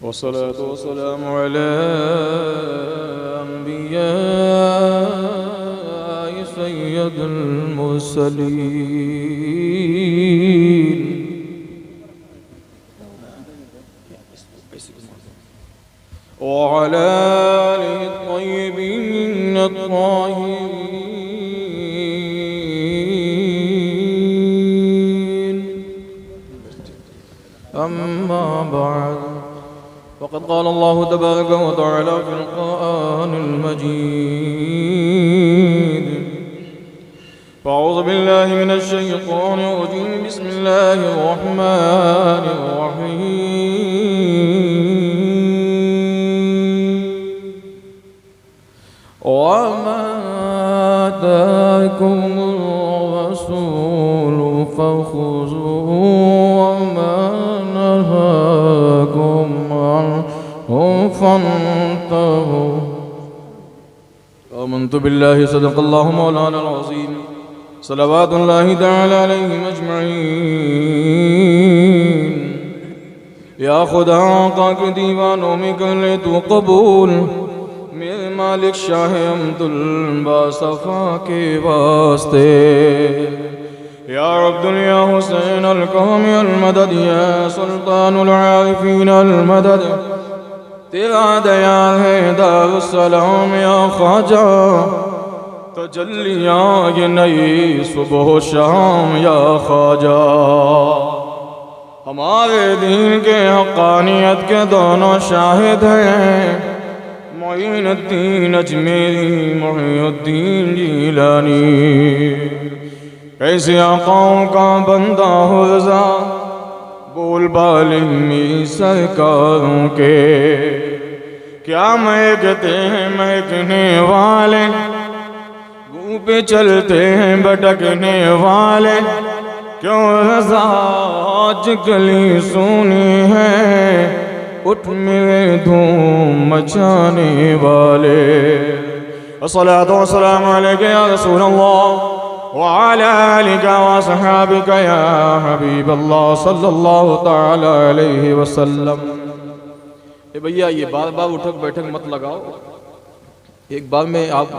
वस्सलातु वस्सलामु अला अंबिया सय्यदुल मुरसलीन व अला आलिहि त्वय्यबीन त्वाहिरीन अम्मा बअद फ़क़द क़ाल अल्लाहु तबारक व तआला फ़िल क़ुरआनिल मजीद अऊज़ु बिल्लाहि मिनश शैतानिर रजीम बिस्मिल्लाहिर रहमानिर रहीम वमा आताकुमुर रसूलु फ़ख़ुज़ूहु वमा नहाकुम अन्हु फ़न्तहू आमन्तु बिल्लाहि सदक़ल्लाहु मौलानाल अज़ीम सलवातुल्लाहि तआला अलैहि अजमईन या खुदा आका के दीवानों में कर ले तू कबूल मेरे मालिक शाह अब्दुल बासफ़ा के वास्ते या अब्दुल या हुसैन अल कौम अल मदद या सुल्तानुल आरिफीन अल मदद तेरा दयाल है दारुस्सलाम या ख्वाजा तजल्लियाँ ये नई सुबह शाम या ख्वाजा हमारे दीन के हक़ानियत के दोनों शाहिद हैं मोइनुद्दीन अजमेरी मोहिउद्दीन जीलानी कैसे आकाओं का बंदा हो रज़ा बोल बाले मेरी सरकारों के क्या महकते हैं महकने वाले मुँह पे चलते हैं भटकने वाले क्यों रज़ा आज गली सुनी है उठ मेरे धूम मचाने वाले अस्सलातु वस्सलामु अलैका या रसूल अल्लाह व अला आलिका व असहाबिका या हबीब अल्लाह सल्लल्लाहु तआला अलैहि वसल्लम। ए भैया ये बार बार उठक बैठक मत लगाओ, एक बार में आप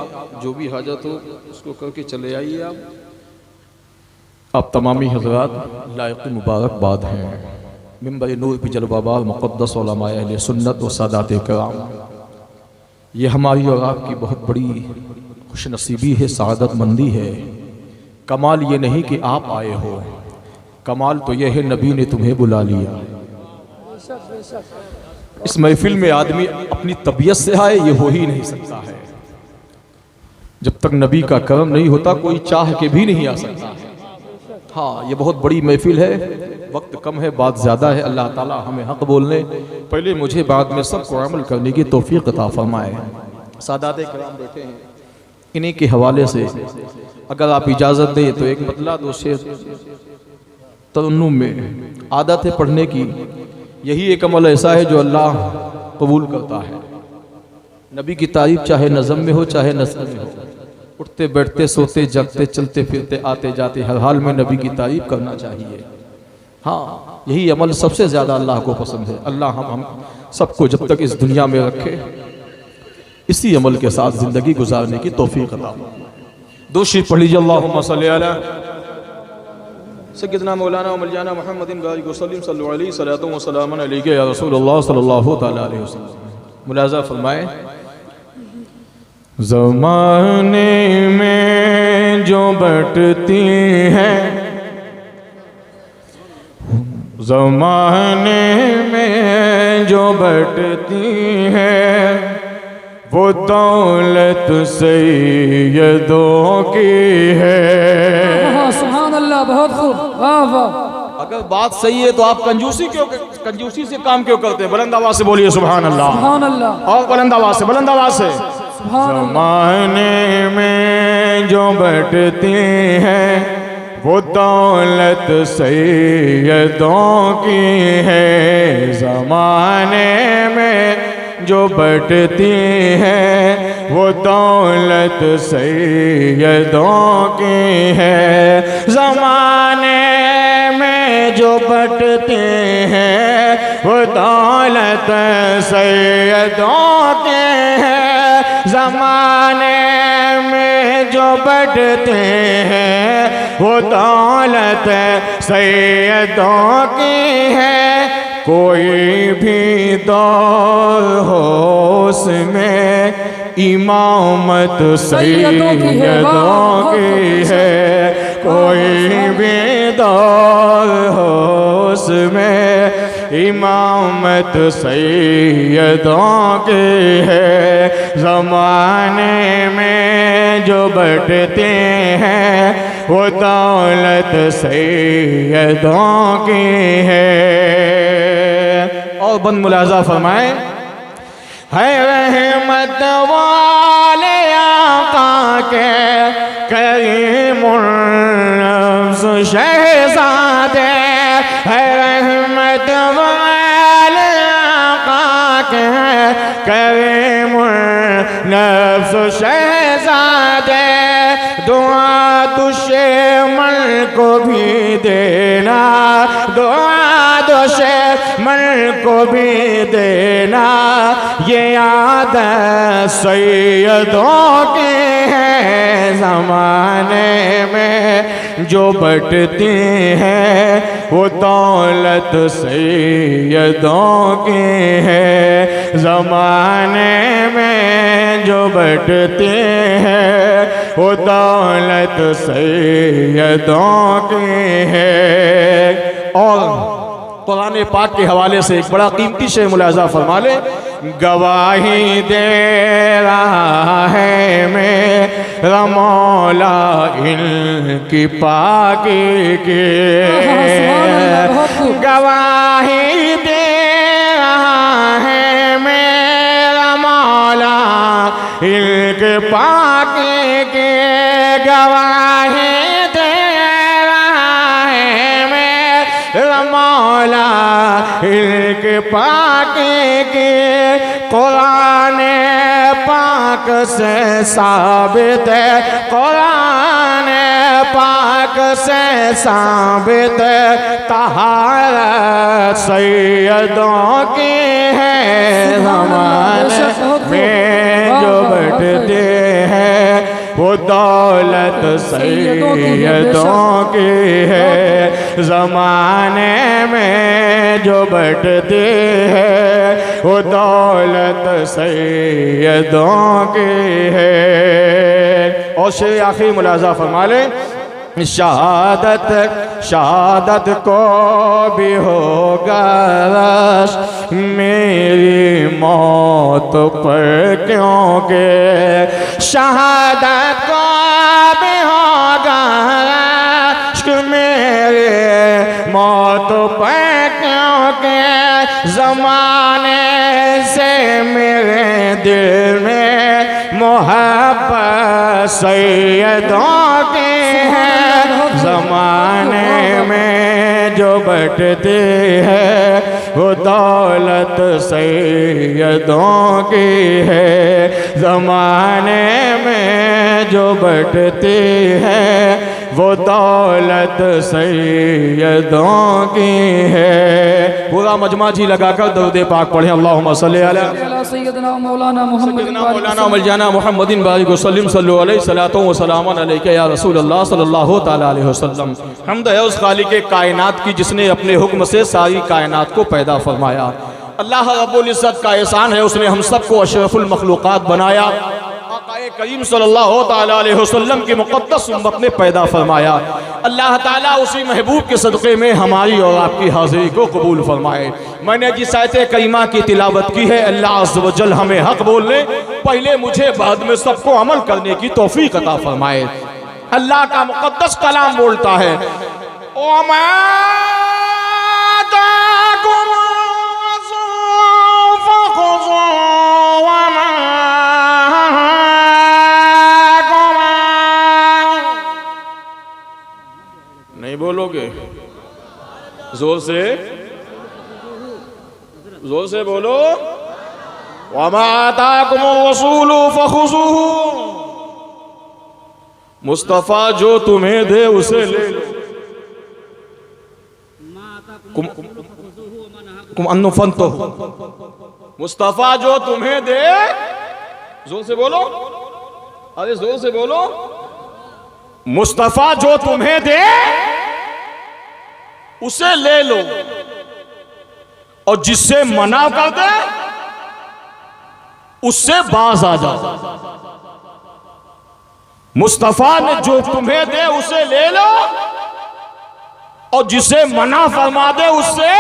जो भी हाजत हो उसको करके चले आइए। आप तमामी हज़रात लायक मुबारकबाद हैं। मिंबर नूर पे जलवाबार मुक़द्दस उलमाए अहले सुन्नत व सादात किराम, ये हमारी और आपकी बहुत बड़ी खुशनसीबी है, सआदतमंदी है। कमाल ये नहीं कि आप आए हो, कमाल तो यह है नबी ने तुम्हें बुला लिया। इस महफिल में आदमी अपनी तबीयत से आए ये हो ही नहीं सकता है। जब तक नबी का करम नहीं होता कोई चाह के भी नहीं आ सकता है। हाँ, ये बहुत बड़ी महफिल है, वक्त कम है, बात ज़्यादा है। अल्लाह ताला हमें हक़ बोलने, पहले मुझे बाद में सबको अमल करने की तौफीक अता फरमाए। सादात किराम बैठे हैं, इन्हीं के हवाले से अगर आप इजाज़त दें तो एक मतला दो शेर तरन्नुम में आदत है पढ़ने की। यही एक अमल ऐसा है जो अल्लाह कबूल करता है। नबी की तारीफ चाहे नज़म में हो चाहे नस्र में हो, उठते बैठते सोते जगते चलते फिरते आते जाते हर हाल में नबी की तारीफ करना चाहिए। हाँ, यही अमल सबसे ज़्यादा अल्लाह को पसंद है। अल्लाह हम सबको जब तक इस दुनिया में रखे इसी अमल के साथ ज़िंदगी गुजारने की तौफीक अता फरमाए। दो शरीफ पढ़ लीजिए। अल्लाहुम्मा सल्ली अला सय्यदना मौलाना व मौलाना मुहम्मदिन बारिक वसल्लिम सल्लल्लाहु अलैहि सल्लतु व सलामन अलैका या रसूलुल्लाह सल्लल्लाहु तआला अलैहि वसल्लम। मुलाज़ा फरमाए, ज़माने में जो बटती हैं, ज़माने में जो बटती हैं वो दौलत सैयदों की है। सुभान अल्लाह, बहुत खूब, वाह वाह। अगर बात सही है तो आप कंजूसी से काम क्यों करते हैं? बुलंद आवाज से बोलिए सुभान अल्लाह, सुभान अल्लाह, और बुलंद आवाज से, बुलंद आवाज से। ज़माने में जो बटती हैं वो दौलत सैयदों की है। ज़माने में जो बटती है वो दौलत सैयदों की है। ज़माने में जो जो बटते हैं वो दौलत सैयदों के हैं। ज़माने में जो बटते हैं वो दौलत सैयदों की है। कोई भी दौर हो उसमें इमामत सैयदों की है। कोई भी दौर हो उसमें इमामत सैयदों की है। ज़माने में जो बटते हैं वो दौलत सैयदों की है। और बंद मुलाजा फरमाए, है रहमत वाले आका के करीमुल नफ्स शहज़ादे। है रहमत वाले आका के करीमुल नफ्स शहज़ादे। दुआ दुश्मन को भी देना, दुआ दुश्मन को भी देना, ये आदत सैयदों के हैं। ज़माने में जो बटती है वो दौलत सैयदों की है। ज़माने में जो बटती है वो दौलत सैयदों की है। और कुरान पाक के हवाले से एक बड़ा कीमती शेर मुलाजा फरमा ले। गवाही दे रहा है मेरा मौला इनकी पाकी की। गवाही दे रहा है मेरा मौला इनके पाकी की। गवाही दे रहा है मेरा मौला इनके पाकी की। कुरान पाक से साबित है, कुरान पाक से साबित है, तहारत सैयदों की है। ज़माने में जो बटते हैं वो दौलत सैयदों की है। ज़माने में जो बटते हैं वो दौलत सैयदों की है। और शेर आखिरी मुलाजा फरमा ले। शहादत शहादत को भी होगा रश मेरी मौत पर, क्योंकि शहादत को भी होगा रश मेरी मौत पर, क्योंकि ज़माने से मेरे दिल में मोहब्बत सैयदों की है। ज़माने में जो बटती है वो दौलत सैयदों की है। ज़माने में जो बटती है वो दौलत सैयदों की है। पूरा मजमा जी लगाकर दरूद पाक पढ़े। अल्लाहुम्मा सल्ली अला सैयदना मौलाना मोहम्मद मौलाना मौलाना मुहम्मदिन बारिक वसल्लिम सल्लल्लाहु अलैहि सलातो व सलामन अलैका या रसूल अल्लाह सल्लल्लाहु तआला अलैहि वसल्लम। हम्द है उस खालिक कायनात की जिसने अपने हुक्म से सारी कायनात को पैदा फरमाया। अल्लाह रब्बुल इज़्ज़त का एहसान है, उसने हम सबको अशरफुल मखलूक़ात बनाया। आक़ाए करीम सल्लल्लाहु तआला अलैहि वसल्लम की मुक़द्दस उम्मत में पैदा फरमाया। अल्लाह ताला उसी महबूब के सदक़े में हमारी और आपकी हाज़िरी को कबूल फरमाए। मैंने जिस आयत करीमा की तिलावत की है, अल्लाह अज़्ज़ व जल हमें हक़ बोलने, पहले मुझे बाद में सबको अमल करने की तौफ़ीक़ अता फरमाए। अल्लाह का मुक़द्दस कलाम बोलता है, नहीं बोलोगे? जोर से बोलो। वमा आताकुमुर रसूलु फखुज़ूहु, मुस्तफ़ा जो तुम्हें दे उसे ले लो। कुम अन्नुफन तो मुस्तफा जो तुम्हें दे, जोर से बोलो, अरे जोर से बोलो, मुस्तफा जो तुम्हें दे उसे ले लो, और जिससे मना कर दे उससे बाज आ जाओ। मुस्तफा ने जो तुम्हें दे उसे ले लो, और जिसे मना फरमा दे उससे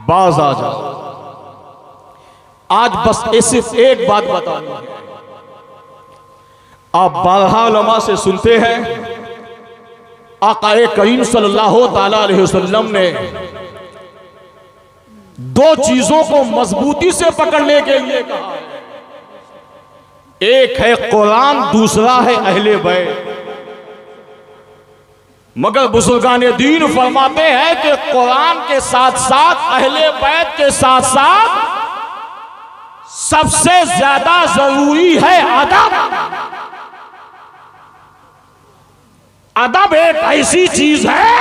बाज आ जाओ। आज बस सिर्फ एक बात बतानी है। आप बारहा उलमा से सुनते हैं, आक़ाए करीम सल्लल्लाहु ताला अलैहि वसल्लम ने दो चीजों को मजबूती से पकड़ने के लिए कहा है। एक है कुरान, दूसरा है अहले बैत। मगर बुजुर्गान दीन फरमाते हैं कि कुरान के साथ साथ अहले बैत के साथ साथ सबसे ज्यादा जरूरी है अदब। अदब एक ऐसी चीज है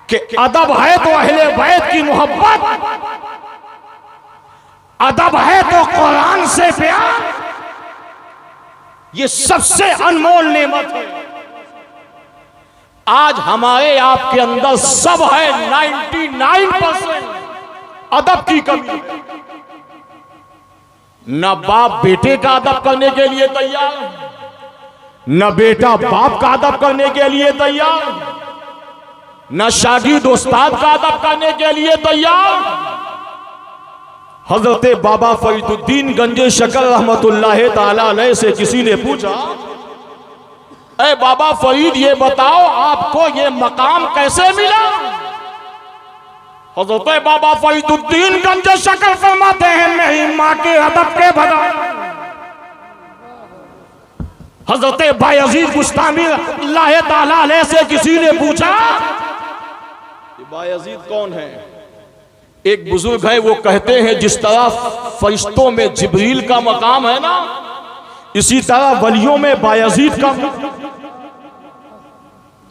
कि अदब है तो अहले बैत की मोहब्बत, अदब है तो कुरान से प्यार, ये सबसे अनमोल नेमत है। आज हमारे आपके अंदर सब है, 99% अदब की कमी है। न बाप बेटे का अदब करने के लिए तैयार, न बेटा बाप का अदब करने के लिए तैयार, न शागिर्द उस्ताद का अदब करने के लिए तैयार। हजरत बाबा फरीदुद्दीन गंजे शकर रहमतुल्लाह ताला अलैह से किसी ने पूछा, ऐ बाबा फरीद ये बताओ आपको ये मकाम कैसे मिला? हजरत बाबा फरीदुद्दीन गंजे शकर फरमाते हैं, मेरी माँ के अदब के बगैर। हजरत बायजीद बुस्तामी अल्लाह ताला अलैह से किसी ने पूछा, बायजीद कौन है? एक बुजुर्ग है, वो कहते हैं जिस तरह फरिश्तों में जिब्रील का मकाम है ना, इसी तरह वलियों में बायजीद का,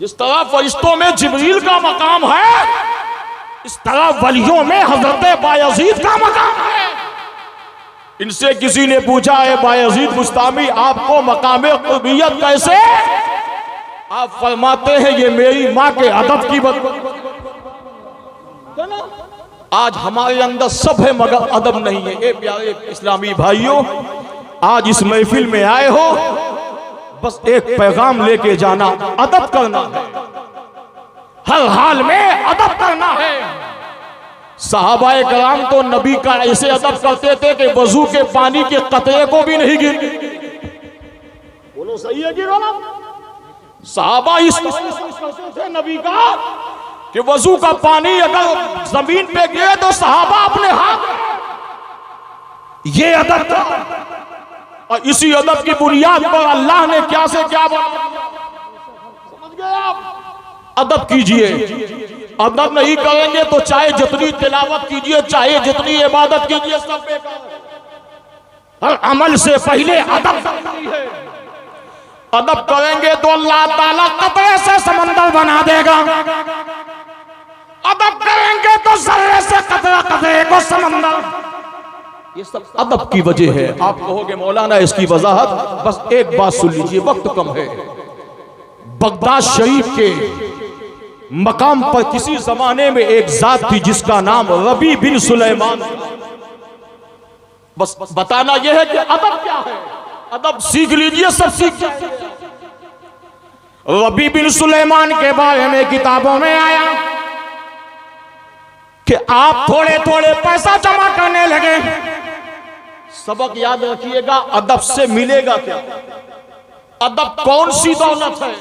जिस तरह फरिश्तों में जिब्रील का मकाम है, इस तरह वलियों में हजरत बायजीद का मकाम है। इनसे किसी ने पूछा, है बायजीद बुस्तामी आपको मकाम कुर्बियत कैसे? आप फरमाते हैं ये मेरी माँ के अदब की बदौलत। आज हमारे अंदर सब है मगर अदब नहीं है। ए प्यारे इस्लामी भाइयों, आज इस महफिल में आए हो, बस एक पैगाम लेके जाना, अदब करना है, हर हाल में अदब करना है। सहाबाए कराम तो नबी का ऐसे अदब करते थे कि वजू के पानी के कतरे को भी नहीं गिर। बोलो सही है कि गलत? सहाबा इस करते थे नबी का कि वजू का पानी अगर जमीन पे गिरे तो सहाबा अपने हाथ, ये अदब था। और इसी अदब की बुनियाद पर अल्लाह ने क्या से क्या बनाया। समझ गए आप? अदब कीजिए, अदब नहीं करेंगे तो चाहे जितनी तिलावत कीजिए, चाहे जितनी इबादत कीजिए, सब बेकार। हर अमल से पहले अदब जरूरी है। अदब करेंगे तो अल्लाह ताला कतरे से समंदर बना देगा। अदब करेंगे तो जर्रे से कतरा कतरे को समंदर। ये सब अदब की वजह है। आप कहोगे मौलाना इसकी वजाहत, बस एक बात सुन लीजिए, वक्त कम है। बगदाद शरीफ के मकाम पर किसी जमाने में एक जात थी जिसका नाम रबी बिन सुलेमान। बस बताना यह है कि अदब क्या है, अदब सीख लीजिए, सब सीख जाएंगे। रबी बिन सुलेमान के बारे में किताबों में आया कि आप थोड़े थोड़े पैसा जमा करने लगे। सबक याद रखिएगा, अदब से मिलेगा क्या? अदब कौन सी दौलत है?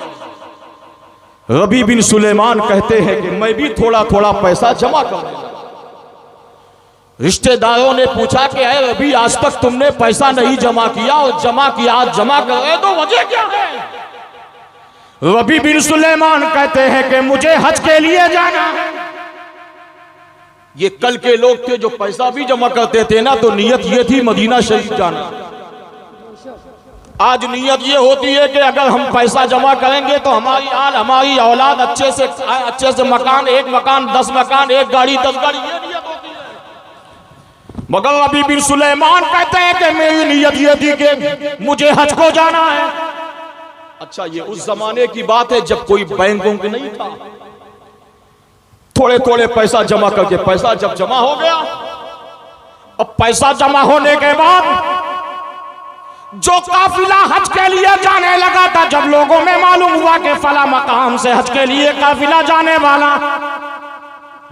रबी बिन सुलेमान कहते हैं कि मैं भी थोड़ा थोड़ा पैसा जमा करने लगा। रिश्तेदारों ने पूछा कि अरे रबी आज तक तुमने पैसा नहीं जमा किया और जमा किया, आज जमा कर रहे तो वजह क्या है? रबी बिन सुलेमान कहते हैं कि मुझे हज के लिए जाना है। ये कल के लोग थे जो पैसा भी जमा करते थे ना, तो नियत ये थी मदीना शरीफ जाना। आज नीयत ये होती है कि अगर हम पैसा जमा करेंगे तो हमारी हमारी औलाद अच्छे से मकान, 1 मकान 10 मकान, 1 गाड़ी 10 गाड़ी, ये नीयत होती है। मगर रबी बिन सुलेमान कहते हैं कि मेरी नीयत ये थी कि मुझे हज को जाना है। अच्छा, ये उस जमाने की बात है जब कोई बैंकों की नहीं था। थोड़े थोड़े पैसा जमा करके, पैसा जब जमा हो गया, अब पैसा जमा होने के बाद जो काफिला हज के लिए जाने लगा था, जब लोगों में मालूम हुआ कि फला मकाम से हज के लिए काफिला जाने वाला,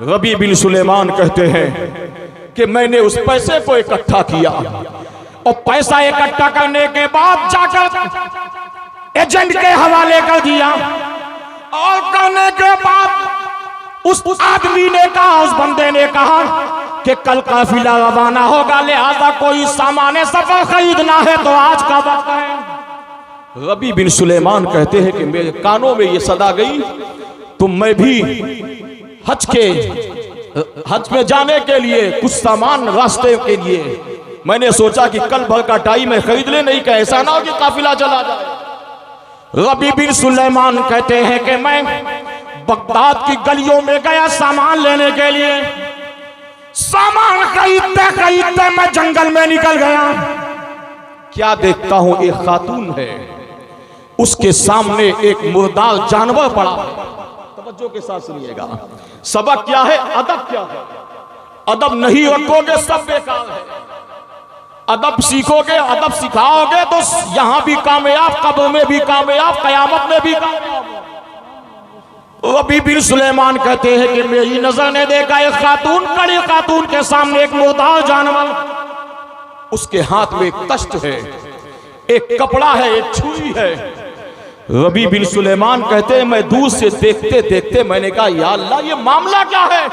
रबी बिन सुलेमान कहते हैं कि मैंने उस पैसे को इकट्ठा किया और पैसा इकट्ठा करने के बाद जाकर एजेंट के हवाले कर दिया और करने के बाद उस आदमी ने कहा, उस बंदे ने कहा कि कल काफिला रवाना होगा, लिहाजा कोई सामान सफर खरीदना है तो आज का वक्त है। रबी बिन सुलेमान कहते हैं कि मेरे कानों में ये सदा गई, तो मैं भी हज में जाने के लिए कुछ सामान रास्ते के लिए मैंने सोचा कि कल भर का टाइम में खरीद ले, नहीं कि ऐसा ना हो कि काफिला चला जाए। रबी बिन सुलेमान कहते हैं कि मैं बगदाद की गलियों में गया सामान लेने के लिए। सामान खरीदते खरीदते मैं जंगल में निकल गया। क्या देखता हूं, एक खातून है, उसके सामने एक मुर्दार जानवर पड़ा है। तवज्जो के साथ सुनिएगा, सबक क्या है, अदब क्या है। अदब नहीं रखोगे सब बेकार है। अदब सीखोगे, अदब सिखाओगे तो यहां भी कामयाब, कब्र में भी कामयाब, कयामत में भी कामयाब। रबी बिन सुलेमान कहते हैं कि मेरी नजर ने देखा एक खातून, कड़ी खातून के सामने एक मुर्दार जानवर, उसके हाथ में एक तश्त है, एक कपड़ा है, एक छुरी है। रबी बिन सुलेमान कहते हैं मैं दूर से देखते देखते मैंने कहा या अल्लाह, ये मामला क्या है?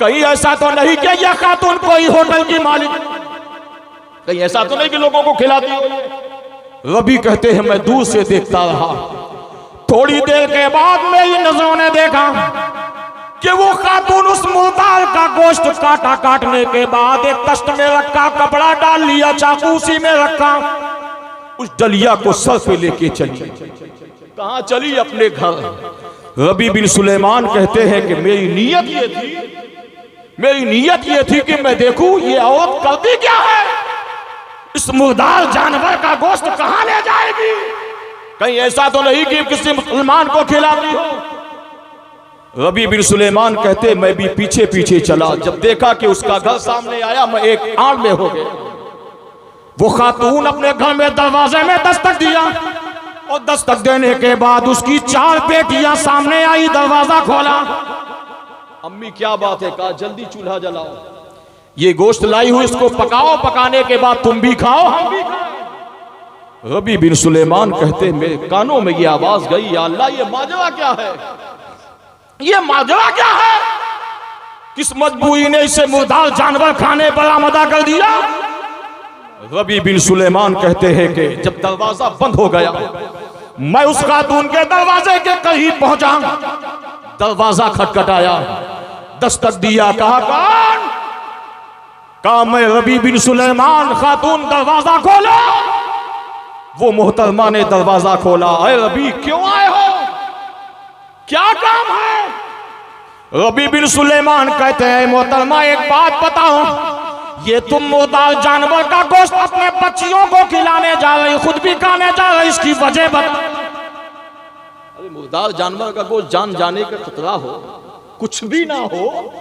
कहीं ऐसा तो नहीं कि यह खातून कोई होटल की मालिक, कहीं ऐसा तो नहीं कि लोगों को खिलाती हो। रबी कहते हैं मैं दूर से देखता रहा। थोड़ी देर के बाद मेरी नजरों ने देखा कि वो खातून उस मुर्दार का गोश्त काटा, काटने के बाद एक तश्त में रखा, कपड़ा डाल लिया, चाकू उसी में रखा, उस डलिया को सर पे लेके चली। कहां चली? अपने घर। रबी बिन सुलेमान कहते हैं कि मेरी नीयत ये थी कि मैं देखूं ये औरत करती क्या है, इस मुर्दार जानवर का गोश्त कहां ले जाएगी, कहीं ऐसा तो नहीं कि किसी मुसलमान को खिलाती हो। रबी बिन सुलेमान कहते मैं भी पीछे पीछे चला। जब देखा कि उसका घर सामने आया, मैं एक आड़ में हो गया। वो खातून अपने घर में दरवाजे में दस्तक दिया और दस्तक देने के बाद उसकी 4 बेटियां सामने आई। दरवाजा खोला, अम्मी क्या बात है? कहा जल्दी चूल्हा जलाओ, ये गोश्त लाई हुई, इसको पकाओ, पकाने के बाद तुम भी खाओ, हम भी खाओ। रबी बिन सुलेमान कहते मेरे कानों में ये आवाज गई, या अल्लाह, ये माजरा क्या है, ये माजरा क्या है? किस मजबूरी ने इसे मुर्दार जानवर खाने पर आमदा कर दिया? रबी बिन सुलेमान कहते हैं कि जब दरवाजा बंद हो गया, मैं उस खातून के दरवाजे के करीब पहुंचा। दरवाजा खटखटाया, दस्तक दिया, कहा कौन? कहा मैं रबी बिन सुलेमान। खातून दरवाजा खोलो। वो मोहतरमा ने दरवाजा खोला। अरे रबी, क्यों आए हो, क्या काम है? रबी बिन सुलेमान कहते हैं मोहतरमा एक बात बताओ, ये तुम मुर्दार जानवर का गोश्त अपने बच्चियों को खिलाने जा रही, खुद भी खाने जा रही, इसकी वजह बता। अरे मुर्दार जानवर का गोश्त जान जाने का खतरा हो, कुछ भी ना हो,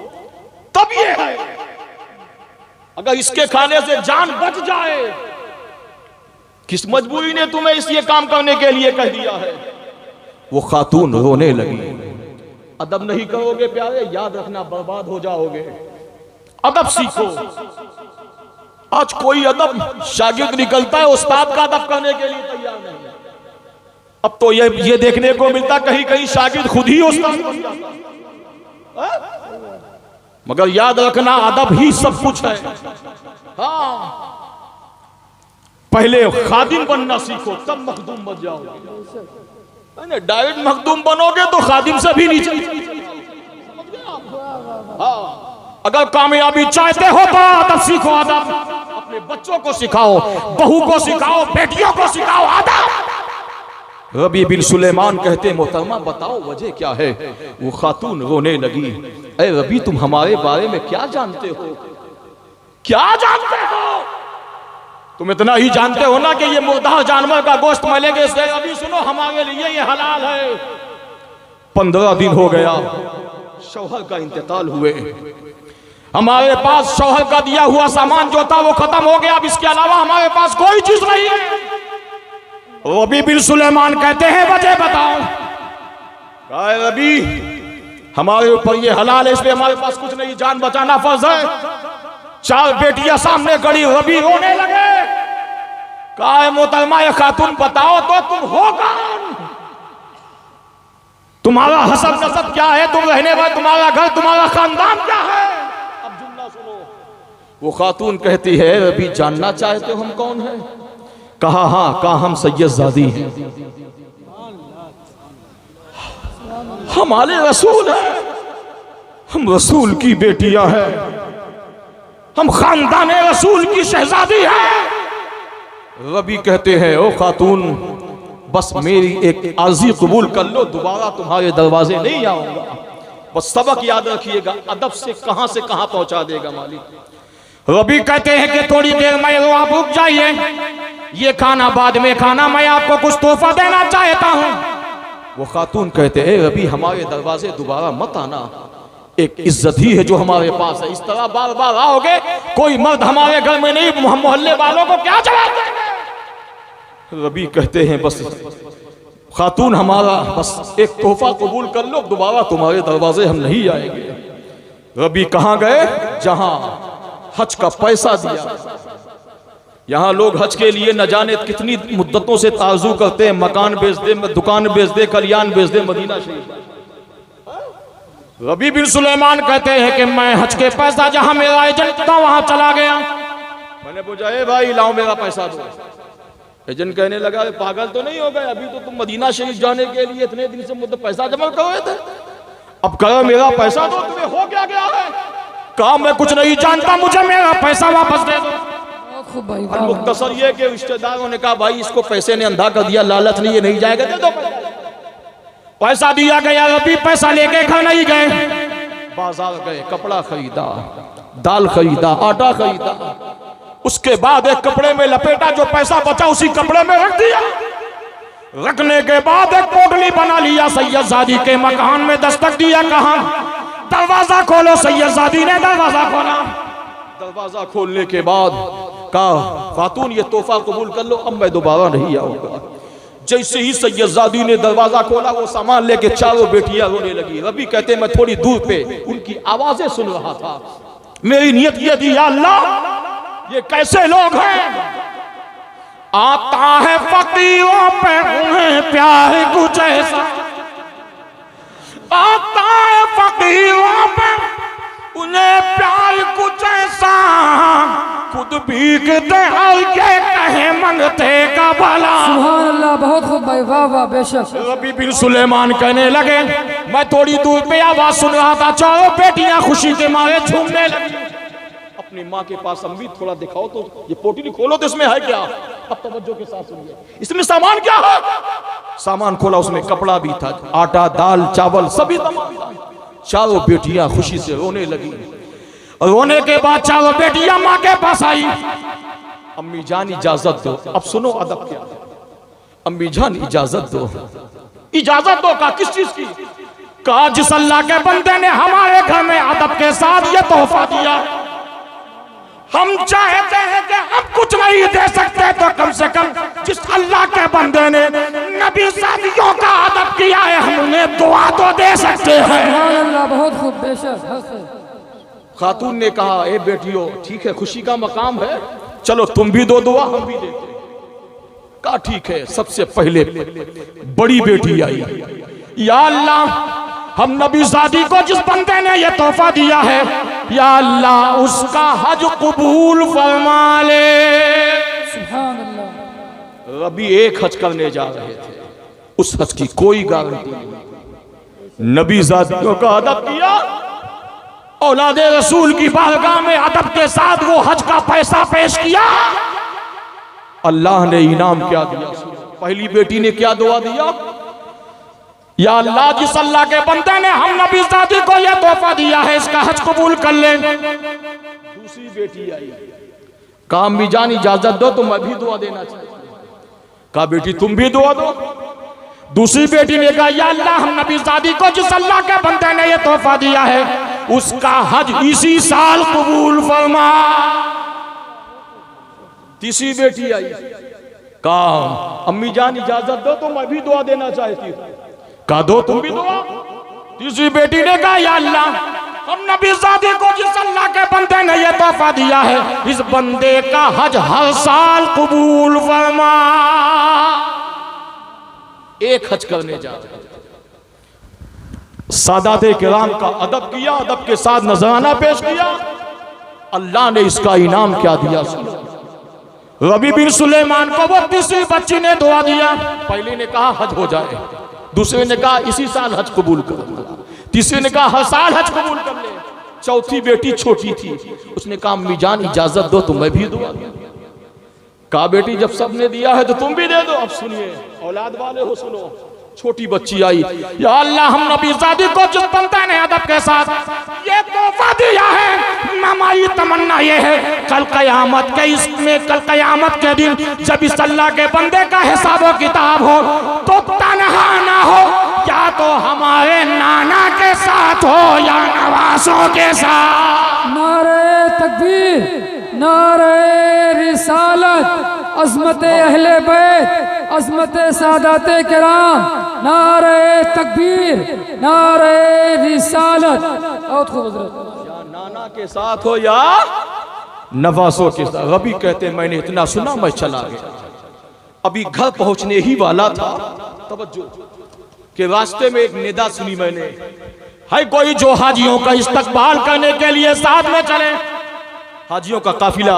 तब ये है। अगर इसके खाने से जान बच जाए, किस मजबूरी ने तुम्हें ये काम करने के लिए कह दिया है? वो खातून रोने लगी। अदब नहीं करोगे प्यारे, याद रखना बर्बाद हो जाओगे। अदब सीखो। आज कोई अदब शागिर्द निकलता है, उस्ताद का अदब करने के लिए तैयार नहीं है। अब तो ये देखने को मिलता कहीं कहीं शागिर्द खुद ही उस्ताद बन जाता है। मगर याद रखना अदब ही सब कुछ है। हाँ, पहले खादिम बनना सीखो, तब मखदूम बन जाओगे। डायरेक्ट मखदूम बनोगे तो खादिम से भी नीचे। हाँ, अगर कामयाबी चाहते हो तो अदब सीखो। अदब अपने बच्चों को सिखाओ, बहू को सिखाओ, बेटियों को सिखाओ आदब। रबी बिन सुलेमान कहते मोहतरमा बताओ वजह क्या है। वो खातून रोने लगी, ए रबी तुम हमारे बारे में क्या जानते हो, क्या जानते हो? तुम इतना ही जानते हो ना कि ये मुर्दा जानवर का गोश्त मिलेगा इससे। अभी सुनो हमारे लिए ये हलाल है। 15 दिन हो गया, शौहर का इंतकाल हुए, हमारे पास शौहर का दिया हुआ सामान जो था वो खत्म हो गया। अब इसके अलावा हमारे पास कोई चीज नहीं है। रबी बिन सुलेमान कहते हैं वजह बताओ। रबी हमारे ऊपर ये हलाल है इसलिए हमारे पास कुछ नहीं, जान बचाना फर्ज है। 4 बेटियां सामने खड़ी, रबी रोने लगे। कहा मोहतरमा ये खातून बताओ तो तुम हो कौन, तुम्हारा हसब नसब क्या है, तुम रहने वाले, तुम्हारा घर, तुम्हारा खानदान क्या है। अब जुमला सुनो। वो खातून कहती है रबी जानना चाहते हो हम कौन है? कहा हाँ, कहा हम सैयदजादी हैं, हमारे रसूल है, हम रसूल की बेटियां हैं, हम खानदान रसूल की शहजादी है। रबी कहते हैं ओ खातून बस मेरी एक आर्जी कबूल कर लो, दोबारा तुम्हारे दरवाजे नहीं आऊंगा। बस सबक याद रखिएगा, अदब से कहां पहुंचा देगा मालिक। रबी कहते हैं कि थोड़ी देर में आप रुक जाइए, ये खाना बाद में खाना, मैं आपको कुछ तोहफा देना चाहता हूं। वो खातून कहते हैं रबी हमारे दरवाजे दोबारा मत आना, एक इज्जत ही है जो हमारे पास है, इस तरह बार बार आओगे कोई मर्द हमारे घर में नहीं, मोहल्ले वालों को क्या जवाब देंगे। रबी कहते हैं बस खातून हमारा बस एक तोहफा कबूल कर लो, दोबारा तुम्हारे दरवाजे हम नहीं आएंगे। रबी कहाँ गए? जहां हज का पैसा दिया। यहाँ लोग हज के लिए न जाने कितनी मुद्दतों से तारजू करते हैं, मकान बेच दे, दुकान बेच दे, कल्याण बेच दे, मदीना शरीफ। रबी बिन सुलेमान कहते हैं कि मैं हज के पैसा जहां मेरा एजेंट था वहां चला गया। मैंने पूछा ए भाई लाओ मेरा पैसा दो। एजेंट कहने लगा पागल तो नहीं हो गए, अभी तो तुम मदीना शरीफ जाने के लिए इतने दिन से मुझे पैसा जमा कर रहे थे, अब कहो मेरा पैसा दो, तुम्हें हो क्या गया है? कहा मैं कुछ नहीं जानता, मुझे मेरा पैसा वापस दे दो। मुख्तसर ये कि रिश्तेदारों ने कहा भाई इसको पैसे ने अंधा कर दिया, लालच नहीं, ये नहीं जाएगा, दे दो पैसा। दिया गया। रबी पैसा लेके घर नहीं गए, बाजार गए, कपड़ा खरीदा, दाल खरीदा, आटा खरीदा, उसके बाद एक कपड़े में लपेटा, जो पैसा बचा उसी कपड़े में रख दिया। रखने के बाद एक पोटली बना लिया, सैयदजादी के मकान में दस्तक दिया, कहा दरवाजा खोलो। सैयदजादी ने दरवाजा खोला। दरवाजा खोलने के बाद कहा खातून ये तोहफा कबूल कर लो, अब मैं दोबारा नहीं आऊंगा। जैसे ही सैयदजादी ने दरवाजा खोला वो सामान लेके 4 बेटियां रोने लगी। रबी कहते मैं थोड़ी दूर पे उनकी आवाजें सुन रहा था, मेरी नियत ये थी या अल्लाह ये कैसे लोग हैं, आता है फकीरों पे उन्हें प्यार कुछ ऐसा, आता है फकीरों पे उन्हें प्यार कुछ ऐसा, खुद भीगते और ये कहे मंगते का भला। सुभान अल्लाह, बहुत खूब भाई, वाह वाह, बेशक। रबी बिन सुलेमान कहने लगे मैं थोड़ी दूर पे आवाज सुन रहा था, 4 बेटियां खुशी के मारे झूमने लगी। अपनी माँ के पास अम्मी थोड़ा दिखाओ तो, ये पोटली खोलो तो इसमें है क्या? अब तवज्जो के साथ सुनिए, इसमें सामान क्या है? सामान खोला, उसमें कपड़ा भी था, आटा, दाल, चावल सभी सामान था। 4 बेटियां खुशी से रोने लगी। रोने के बाद 4 बेटियां माँ के पास आई, अम्मी जान इजाजत दो। अब सुनो अदब क्या, अम्मी जान इजाजत दो। इजाजत दो का किस चीज की? कहा जिस अल्लाह के बंदे ने हमारे घर में अदब के साथ ये तोहफा दिया, हम चाहते हैं कि हम कुछ नहीं दे सकते तो कम से कम जिस अल्लाह के बंदे ने नबी शादियों का अदब किया है हम उन्हें दुआ तो दे सकते हैं। सुभान अल्लाह, बहुत खूब, बेशक। खातून ने कहा ए बेटियों ठीक है, खुशी का मकाम है, चलो तुम भी दो दुआ हम भी देते। कहा ठीक है। सबसे पहले बड़ी बेटी आई, या अल्लाह हम नबी शादी को जिस बंदे ने ये तोहफा दिया है, या अल्लाह उसका हज कबूल फरमा ले। सुभान अल्लाह। रबी एक हज करने जा रहे थे, उस हज की कोई गारंटी नहीं। नबी शादियों का अदब किया, औलादे रसूल की बारगाह में अदब के साथ वो हज का पैसा पेश किया, अल्लाह ने इनाम क्या दिया। पहली बेटी ने क्या दुआ दिया? या अल्लाह, जिस अल्लाह के बंदे ने हम नबी ज़ादी को यह तोहफा दिया है, इसका हज कबूल कर ले। दूसरी बेटी आई, कहा अम्मी जान इजाजत दो तो मैं भी दुआ देना चाहती हूं। कहा बेटी तुम भी दुआ दो। दूसरी बेटी ने कहा या अल्लाह, हम नबी ज़ादी को जिस अल्लाह के बंदे ने यह तोहफा दिया है उसका हज इसी साल कबूल फरमा। तीसरी बेटी आई, कहा अम्मी जान इजाजत दो तो मैं भी दुआ देना चाहती हूँ। कहा दो तुम भी दुआ। तीसरी बेटी ने कहा या अल्लाह, हम नबी ज़ादी को जिस अल्लाह के बंदे ने यह तोहफा दिया है इस बंदे का हज हर साल कबूल फरमा। एक हज करने जा रहे, सादाते किराम का अदब किया, अदब के साथ नजराना पेश किया। अल्लाह ने इसका इनाम क्या दिया। रबी बिन सुलेमान को वो तीसरी बच्ची ने दुआ दिया। पहले ने कहा हज हो जाए, दूसरे ने कहा इसी साल हज कबूल कर, तीसरे ने कहा हर साल हज कबूल कर ले। चौथी बेटी छोटी थी, उसने कहा अम्मी जान इजाजत दो तो मैं भी दुआ दूं। कहा बेटी जब सबने दिया है तो तुम भी दे दो। अब सुनिए, औलाद वाले हो सुनो। छोटी बच्ची आई, या अल्लाह, हम नबी ज़ादी को जिस बंदे ने अदब के साथ ये तोहफा दिया है, हमारी तमन्ना ये है कल कयामत के दिन जब इस अल्लाह के बंदे का हिसाब व किताब हो तो तन्हा ना हो, या तो हमारे नाना के साथ हो या नवासों के साथ। नारे तकबीर, नारे रिसालत, अज़मत अहले बैत, अज़मत सादाते किराम, नारे तकबीर, नारे रिसालत। बहुत खूब हज़रत। या नाना के साथ हो या नवासों के साथ। रबी कहते मैंने इतना सुना मैं चला गया। अभी घर पहुंचने ही वाला था, तवज्जो के रास्ते में एक निदा सुनी मैंने, है कोई जो हाजियों का इस्तकबाल करने के लिए साथ में चले। हाजियों का काफिला।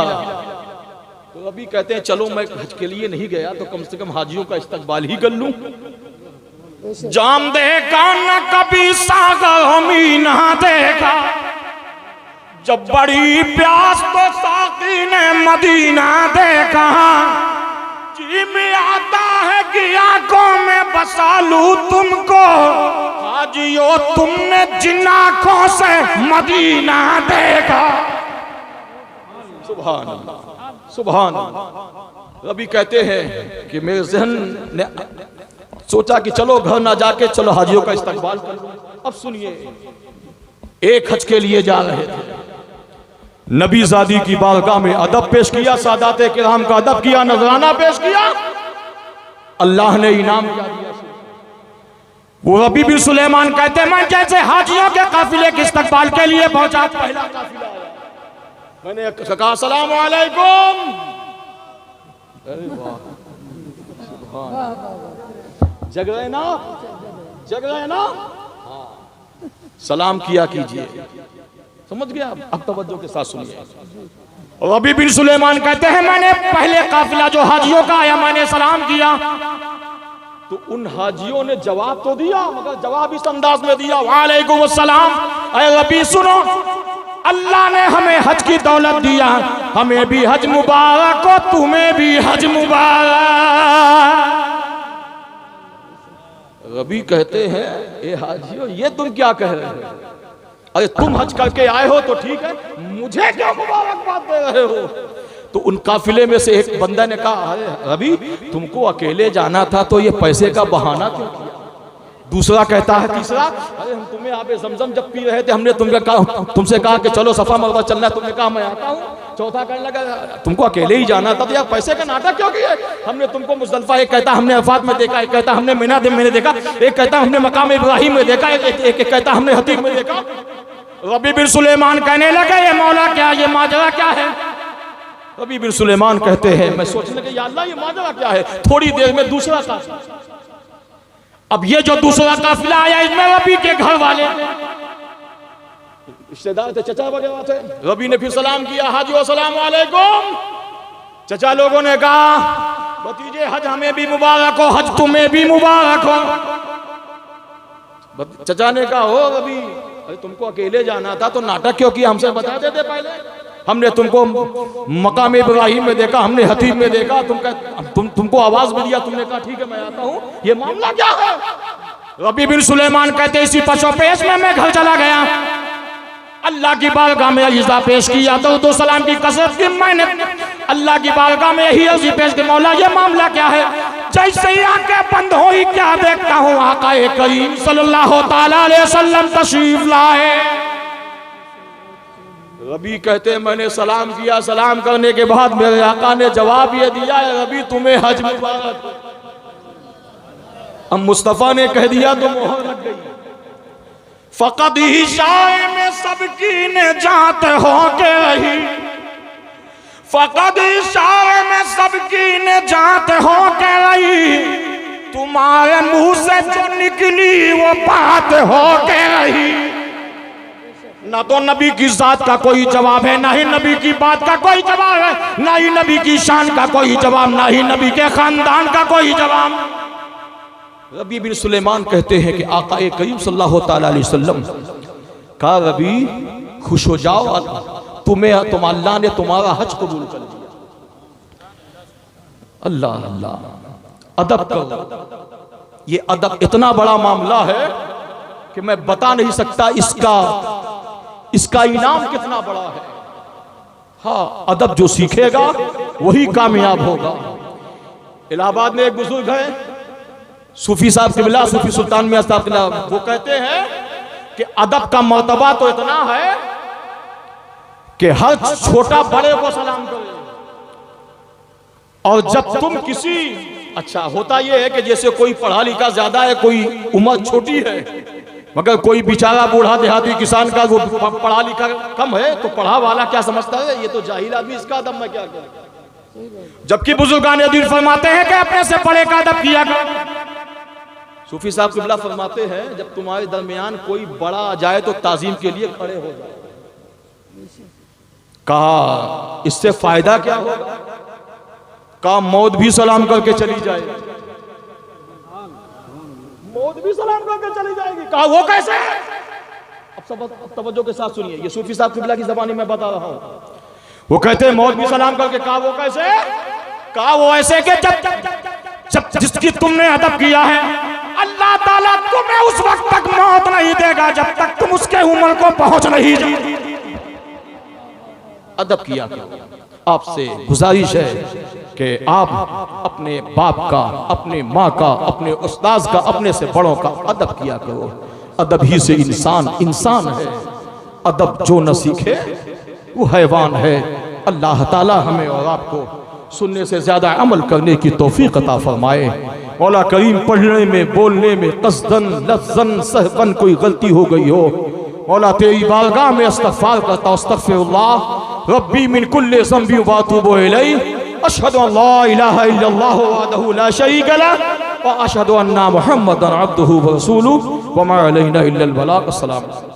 तो अभी कहते हैं चलो मैं हज के लिए नहीं गया तो कम से कम हाजियों का इस्तकबाल ही कर लूं। जाम देखा न कभी सागर हमी ना देखा, जब बड़ी प्यास तो साकी ने मदीना देखा। जी में आता है कि आंखों में बसा लूं तुमको, हाजियों तुमने जिन आंखों से मदीना देखा। सुभान अल्लाह, सुभान अल्लाह। रबी कहते हैं कि मेरे ज़हन ने सोचा कि चलो घर ना जाके चलो हाजियों का इस्तकबाल कर लो। अब सुनिए, एक हज के लिए जा रहे थे, नबी ज़ादी की बारगाह में अदब पेश किया, सादाते किराम का अदब किया, नजराना पेश किया। अल्लाह ने इनाम क्या दिया। वो रबी बिन सुलेमान कहते मैं जैसे हाजियों के काफिले के इस्तकबाल के लिए पहुंचा, पहला काफिला आया, मैंने कहा अस्सलाम वालेकुम। अरे वाह, जग रहे ना, जग रहे ना। सलाम किया कीजिए, समझ गया। अब तवज्जो के साथ सुनिए। रबी बिन सुलेमान कहते हैं मैंने पहले काफिला जो हाजियों का आया मैंने सलाम किया, तो उन हाजियों ने जवाब तो दिया मगर जवाब इस अंदाज में दिया, वालेकुम अस्सलाम। अरे रबी सुनो, अल्लाह ने हमें हज की दौलत दिया, हमें भी हज मुबारक हो, तुम्हें भी हज मुबारक। रबी कहते हैं ए हाजियों ये तुम क्या कह रहे हो? अरे तुम हज करके आए हो तो ठीक है, मुझे क्या मुबारकबाद दे रहे हो? तो उन काफिले में से एक बंदा ने कहा अरे रबी तुमको अकेले जाना था तो ये पैसे का बहाना क्यों किया? दूसरा कहता है, तीसरा अरे हम तुम्हें आबे ज़मज़म जब पी रहे थे हमने तुमसे कहा कि चलो सफा मरवा चलना है, तुमने कहा मैं आता हूँ। चौथा कहने लगा तुमको अकेले ही जाना था तो यार पैसे का नाटक क्यों किया? हमने तुमको मुज़दलिफा, एक कहता हमने अरफात में देखा, एक कहता हमने मिना में देखा, एक कहता हमने मकाम इब्राहिम में देखा, एक कहता हमने हतीब में देखा। रबी बिन सुलेमान कहने लगे ये मौला क्या, ये माजरा क्या है? रबी बिन सुलेमान कहते हैं मैं सोचने लगे या अल्लाह ये माजरा क्या है। थोड़ी देर में दूसरा काफिला, अब ये जो दूसरा काफिला आया इसमें रबी के घर वाले रिश्तेदार थे, चचा वगैरह थे। रबी ने फिर सलाम किया, हाजी अस्सलाम वालेकुम। चचा लोगों ने कहा भतीजे हज हमें भी मुबारक हो, हज तुम्हें भी मुबारक हो। चचा ने कहा हो रबी, अरे तुमको अकेले जाना था तो नाटक क्यों किया, हमसे बता देते पहले। हमने तुमको मकाम इब्राहिम में देखा, हमने हतीम में देखा, तुमको आवाज भी दिया, तुमने कहा ठीक है मैं आता हूँ, ये मामला क्या है? रबी बिन सुलेमान कहते इसी पशोपेश में मैं घर चला गया, अल्लाह की बारगाह में इज़ा पेश किया, दो सलाम की कसरत की, मैंने अल्लाह की बारगाह में यही अर्ज़ी पेश की, मौला ये मामला क्या है? जैसे ही आंखें बंद हुई क्या देखता हूँ, आक़ाए करीम सल्लल्लाहु तआला अलैहि वसल्लम तशरीफ लाए। रबी कहते मैंने सलाम किया, सलाम करने के बाद मेरे आका ने जवाब ये दिया है, रबी तुम्हें हज मुबारक। अब मुस्तफ़ा ने कह दिया तो मोहर लग गई। फ़क़द ही शाय में सबकी निजात हो के रही, फ़क़द ही शाय में सबकी निजात हो के रही, तुम्हारे मुंह से जो निकली वो बात हो के रही। ना तो नबी की जात का कोई जवाब है, ना ही नबी की बात का कोई जवाब है, ना ही नबी की शान का कोई जवाब, ना ही नबी के खानदान का कोई जवाब। रबी बिन सुलेमान कहते हैं कि आका करीम सल्लल्लाहु तआला अलैहि वसल्लम कहा, रबी खुश हो जाओ, तुम अल्लाह ने तुम्हारा हज कबूल कर लिया। अल्लाह अल्लाह, अदब करो। ये अदब इतना बड़ा मामला है कि मैं बता नहीं सकता इसका इनाम कितना बड़ा है। हाँ, अदब जो सीखेगा वही कामयाब होगा। इलाहाबाद में एक बुजुर्ग है, सूफी साहब किबला, सूफी सुल्तान मियां साहब किबला, वो कहते हैं कि अदब का मर्तबा तो इतना है कि हर छोटा बड़े को सलाम करे। और जब तुम किसी, अच्छा होता यह है कि जैसे कोई पढ़ा लिखा ज्यादा है, कोई उम्र छोटी है, मगर कोई बेचारा बूढ़ा देहाती किसान का वो पढ़ा लिखा कम है, तो पढ़ा वाला क्या समझता है, ये तो जाहिल आदमी, इसका अदब मैं क्या करूं। जबकि बुजुर्गान दीन फरमाते हैं कि अपने से बड़े का अदब किया करो। सूफी साहब किबला फरमाते हैं जब तुम्हारे दरमियान कोई बड़ा आ जाए तो ताजीम के लिए खड़े हो जाओ। कहा इससे फायदा क्या होगा? कहा मौत भी सलाम करके चली जाए, मौत भी सलाम करके चली जाएगी। कहा वो कैसे? अब सब तवज्जो के साथ सुनिए, ये सूफी साहब किबला की ज़बानी में बता रहा हूं। वो कहते हैं मौत भी सलाम करके। कहा वो कैसे? कहा वो ऐसे कि जब जिसकी तुमने अदब किया है, अल्लाह ताला तुम्हें उस वक्त तक मौत नहीं देगा जब तक तुम उसके उम्र को पहुंच नहीं जाओ। अदब किया करो। आपसे गुजारिश है कि आप अपने बाप का, अपने माँ का, अपने उस्ताद का, अपने से बड़ों का अदब किया करो। अदब ही से इंसान है। अदब जो न सीखे वो हैवान है। अल्लाह ताला हमें और आपको सुनने से ज़्यादा अमल करने की तौफीक अता फरमाए। मौला करीम पढ़ने में, बोलने में कसदन लफ्ज़न सहवन कोई गलती हो गई हो, मौला तेरी बारगाह में इस्तग़फ़ार करता हूं, अस्तग़फ़िरुल्लाह रब्बी मिन कुल्लि ज़ंबि व अतूबु इलैहि, अशहदु अन ला इलाहा इल्लल्लाह वहदहु ला शरीका लहु व अशहदु अन्ना मुहम्मदन अब्दुहु व रसूलुहु व मा अलैना इल्लल बलाग। अस्सलाम।